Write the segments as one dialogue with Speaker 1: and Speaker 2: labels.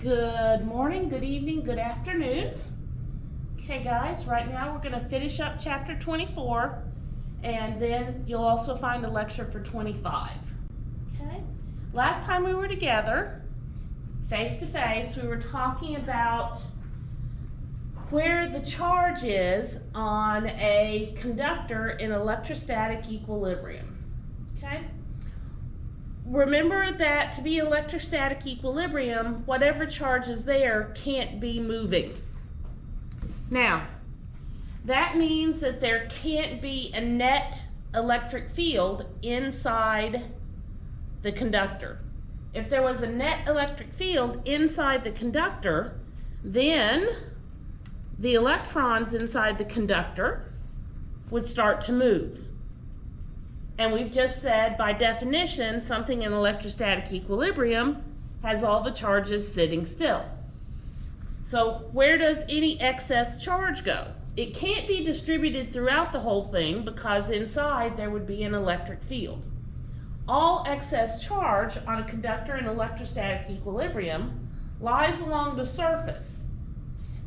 Speaker 1: Good morning, good evening, good afternoon. Okay guys, right now we're going to finish up chapter 24 and then you'll also find a lecture for 25. Okay, last time we were together, face to face, we were talking about where the charge is on a conductor in electrostatic equilibrium. Okay? Remember that to be electrostatic equilibrium, whatever charge is there can't be moving. Now, that means that there can't be a net electric field inside the conductor. If there was a net electric field inside the conductor, then the electrons inside the conductor would start to move. And we've just said, by definition, something in electrostatic equilibrium has all the charges sitting still. So where does any excess charge go? It can't be distributed throughout the whole thing because inside there would be an electric field. All excess charge on a conductor in electrostatic equilibrium lies along the surface.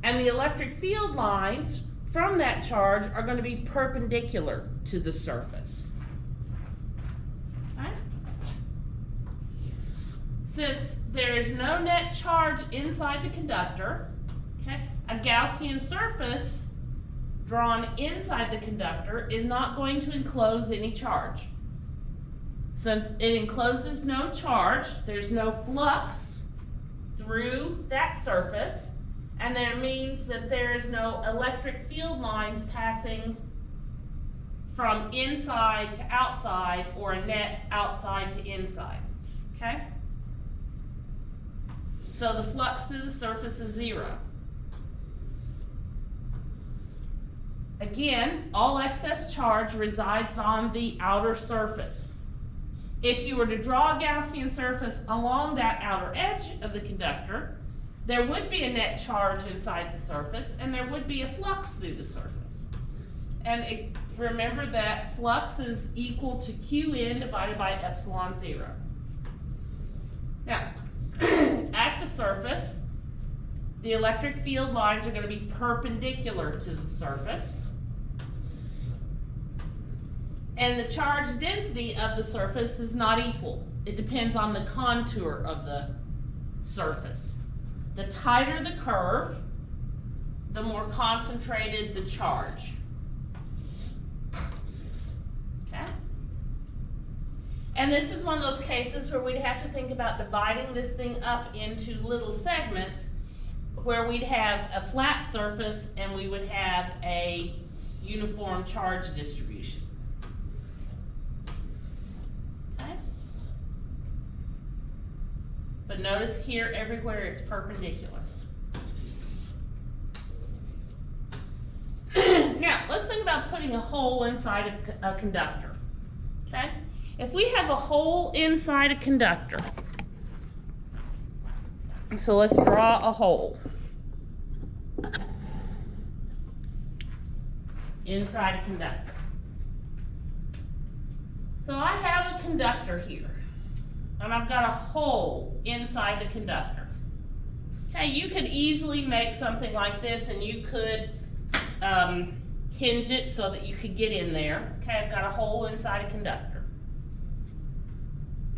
Speaker 1: And the electric field lines from that charge are going to be perpendicular to the surface. Okay? Since there is no net charge inside the conductor, okay, a Gaussian surface drawn inside the conductor is not going to enclose any charge. Since it encloses no charge, there's no flux through that surface, and that means that there is no electric field lines passing from inside to outside or a net outside to inside. Okay? So the flux through the surface is zero. Again, all excess charge resides on the outer surface. If you were to draw a Gaussian surface along that outer edge of the conductor, there would be a net charge inside the surface and there would be a flux through the surface. And remember that flux is equal to Qn divided by epsilon 0. Now, at the surface, the electric field lines are going to be perpendicular to the surface. And the charge density of the surface is not equal. It depends on the contour of the surface. The tighter the curve, the more concentrated the charge. Okay? And this is one of those cases where we'd have to think about dividing this thing up into little segments where we'd have a flat surface and we would have a uniform charge distribution. Okay? But notice here, everywhere it's perpendicular. Now, let's think about putting a hole inside of a conductor. Okay? If we have a hole inside a conductor, so let's draw a hole inside a conductor. So I have a conductor here, and I've got a hole inside the conductor. Okay, you could easily make something like this, and you could hinge it so that you could get in there. Okay, I've got a hole inside a conductor.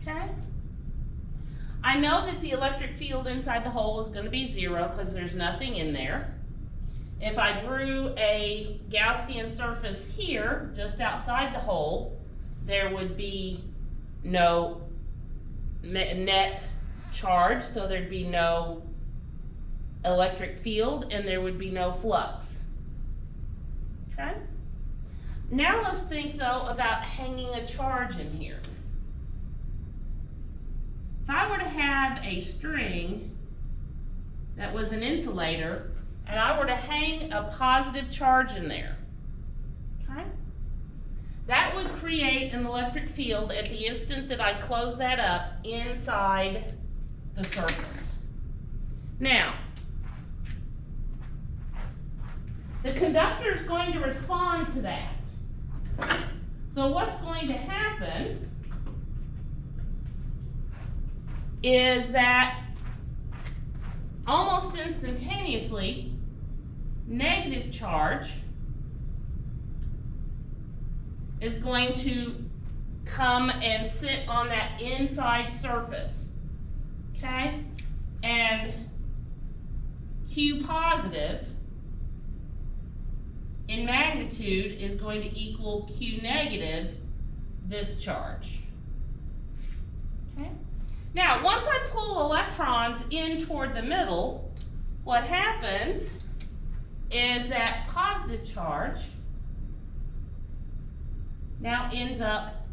Speaker 1: Okay? I know that the electric field inside the hole is going to be zero because there's nothing in there. If I drew a Gaussian surface here, just outside the hole, there would be no net charge, so there'd be no electric field and there would be no flux. Okay? Now let's think though about hanging a charge in here. If I were to have a string that was an insulator and I were to hang a positive charge in there, okay? That would create an electric field at the instant that I close that up inside the surface. Now, the conductor is going to respond to that. So what's going to happen is that almost instantaneously, negative charge is going to come and sit on that inside surface, okay? And Q positive in magnitude is going to equal Q negative this charge, okay? Now, once I pull electrons in toward the middle, what happens is that positive charge now ends up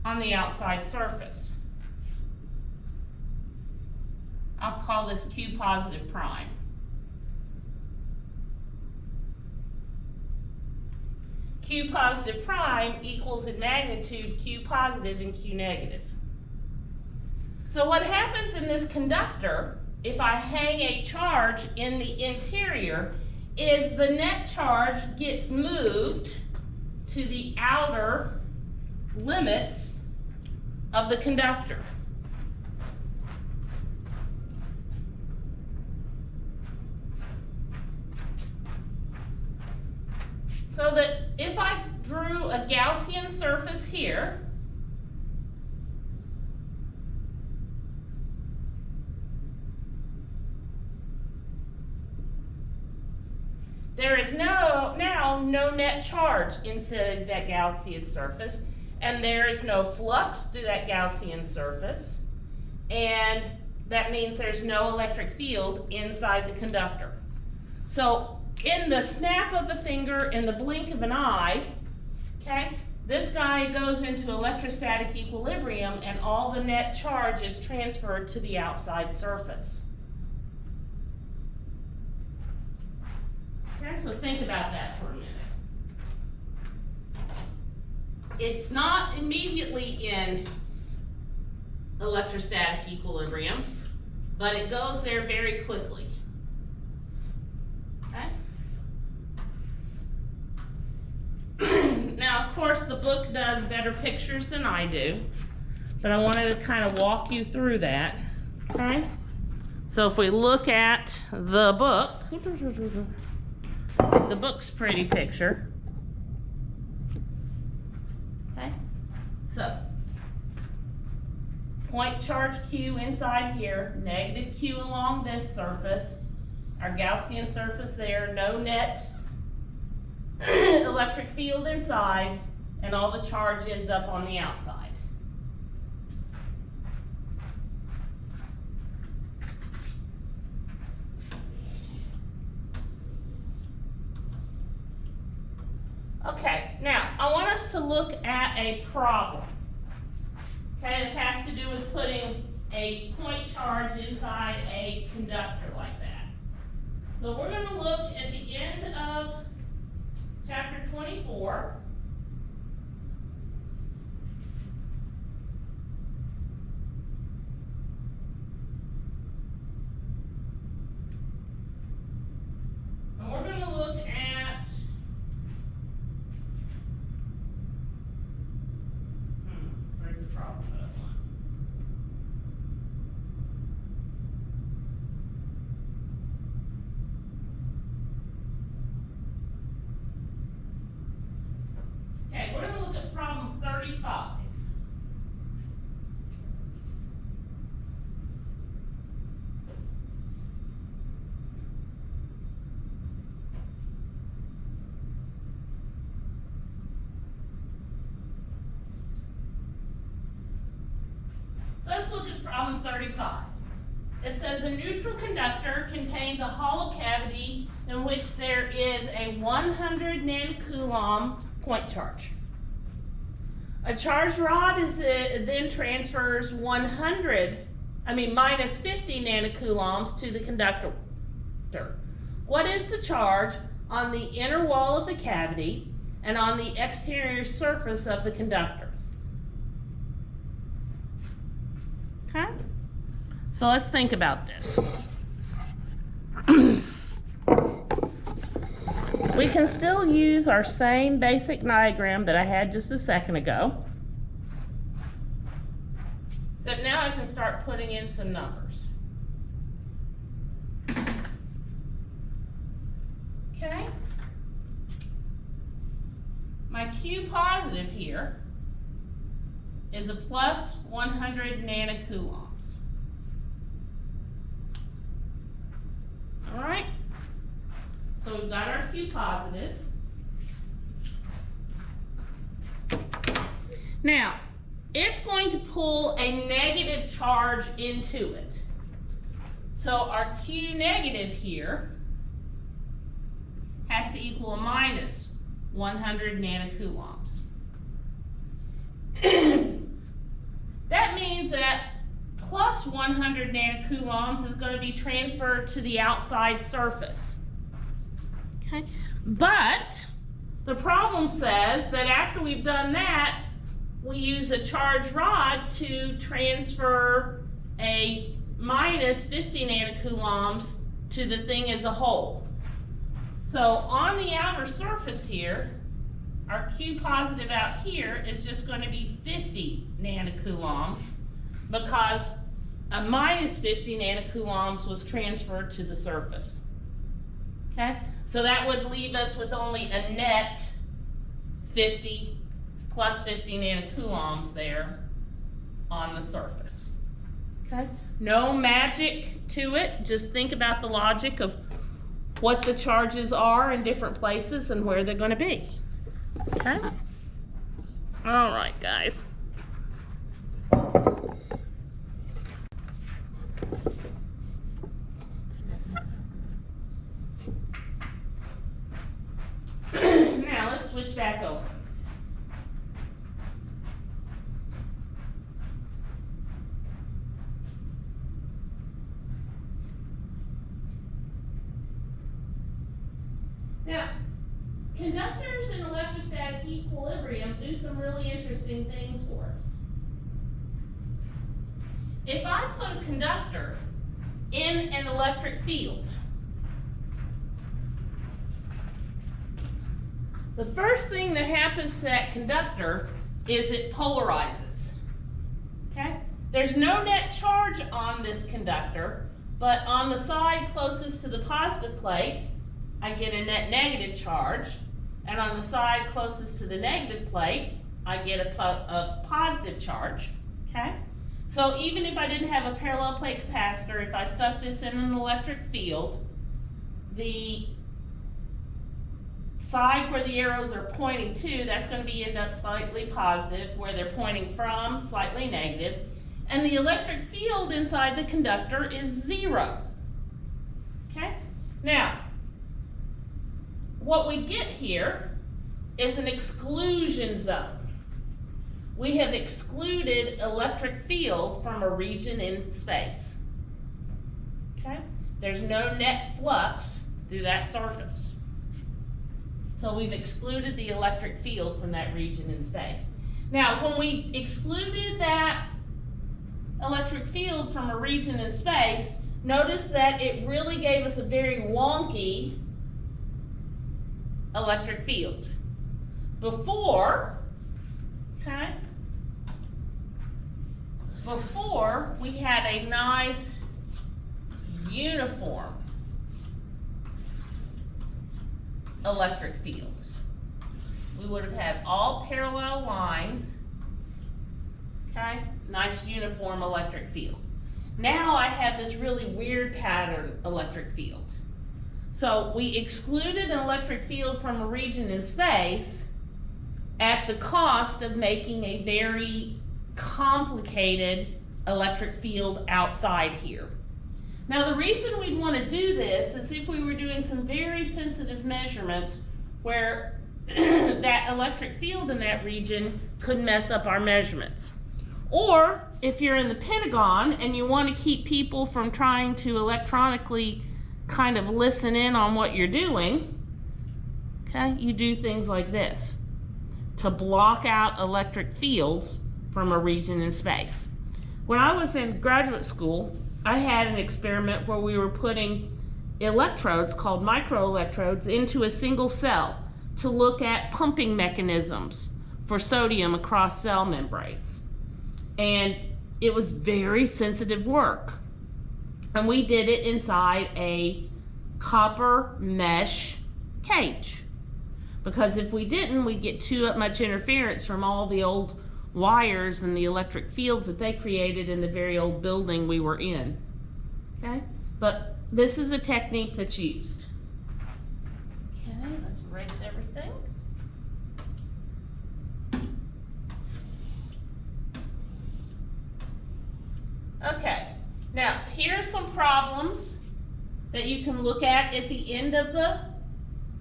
Speaker 1: on the outside surface. I'll call this Q positive prime. Q positive prime equals in magnitude Q positive and Q negative. So what happens in this conductor, if I hang a charge in the interior, is the net charge gets moved to the outer limits of the conductor. So that if I drew a Gaussian surface here, there is now no net charge inside that Gaussian surface, and there is no flux through that Gaussian surface, and that means there's no electric field inside the conductor. So in the snap of a finger, in the blink of an eye, okay, this guy goes into electrostatic equilibrium and all the net charge is transferred to the outside surface. Okay, so think about that for a minute. It's not immediately in electrostatic equilibrium, but it goes there very quickly. Now, of course, the book does better pictures than I do, but I wanted to kind of walk you through that, okay? So if we look at the book, the book's pretty picture, okay? So, point charge Q inside here, negative Q along this surface, our Gaussian surface there, no net electric field inside, and all the charge ends up on the outside. Okay, now I want us to look at a problem. Okay, that has to do with putting a point charge inside a conductor like that. So we're going to look at the end of Chapter 24. And we're going to look at where's the problem that I want? Okay, we're going to look at problem 35. So let's look at problem 35. It says a neutral conductor contains a hollow cavity in which there is a 100 nanocoulomb point charge. A charged rod then transfers minus 50 nanocoulombs to the conductor. What is the charge on the inner wall of the cavity and on the exterior surface of the conductor? Okay, so let's think about this. We can still use our same basic diagram that I had just a second ago. Except now I can to start putting in some numbers. Okay? My Q positive here is a plus 100 nanocoulombs. All right? So we've got our Q positive. Now, it's going to pull a negative charge into it. So our Q negative here has to equal a minus 100 nanocoulombs. That means that plus 100 nanocoulombs is going to be transferred to the outside surface. Okay, but the problem says that after we've done that, we use a charged rod to transfer a minus 50 nanocoulombs to the thing as a whole. So on the outer surface here, our Q positive out here is just going to be 50 nanocoulombs because a minus 50 nanocoulombs was transferred to the surface. Okay, so that would leave us with only a net 50 plus 50 nanocoulombs there on the surface. Okay, no magic to it, just think about the logic of what the charges are in different places and where they're going to be. Okay? All right, guys. Now let's switch back over. Now, conductors in electrostatic equilibrium do some really interesting things for us. If I put a conductor in an electric field, the first thing that happens to that conductor is it polarizes. Okay? There's no net charge on this conductor, but on the side closest to the positive plate, I get a net negative charge, and on the side closest to the negative plate, I get a positive charge, okay? So even if I didn't have a parallel plate capacitor, if I stuck this in an electric field, the side where the arrows are pointing to, that's going to be end up slightly positive, where they're pointing from, slightly negative, and the electric field inside the conductor is 0, okay? Now, what we get here is an exclusion zone. We have excluded electric field from a region in space. Okay? There's no net flux through that surface. So we've excluded the electric field from that region in space. Now, when we excluded that electric field from a region in space, notice that it really gave us a very wonky electric field. Before, okay, before we had a nice uniform electric field. We would have had all parallel lines, okay, nice uniform electric field. Now I have this really weird pattern electric field. So we excluded an electric field from a region in space at the cost of making a very complicated electric field outside here. Now the reason we'd want to do this is if we were doing some very sensitive measurements where that electric field in that region could mess up our measurements. Or if you're in the Pentagon and you want to keep people from trying to electronically kind of listen in on what you're doing, okay, you do things like this to block out electric fields from a region in space. When I was in graduate school, I had an experiment where we were putting electrodes called microelectrodes into a single cell to look at pumping mechanisms for sodium across cell membranes. And it was very sensitive work. And we did it inside a copper mesh cage. Because if we didn't, we'd get too much interference from all the old wires and the electric fields that they created in the very old building we were in. Okay? But this is a technique that's used. Okay, let's erase everything. Okay, now here's some problems that you can look at the end of the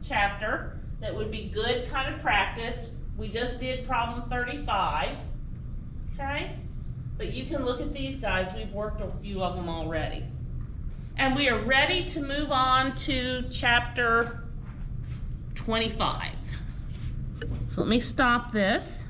Speaker 1: chapter that would be good kind of practice. We just did problem 35, okay? But you can look at these guys. We've worked a few of them already. And we are ready to move on to chapter 25. So let me stop this.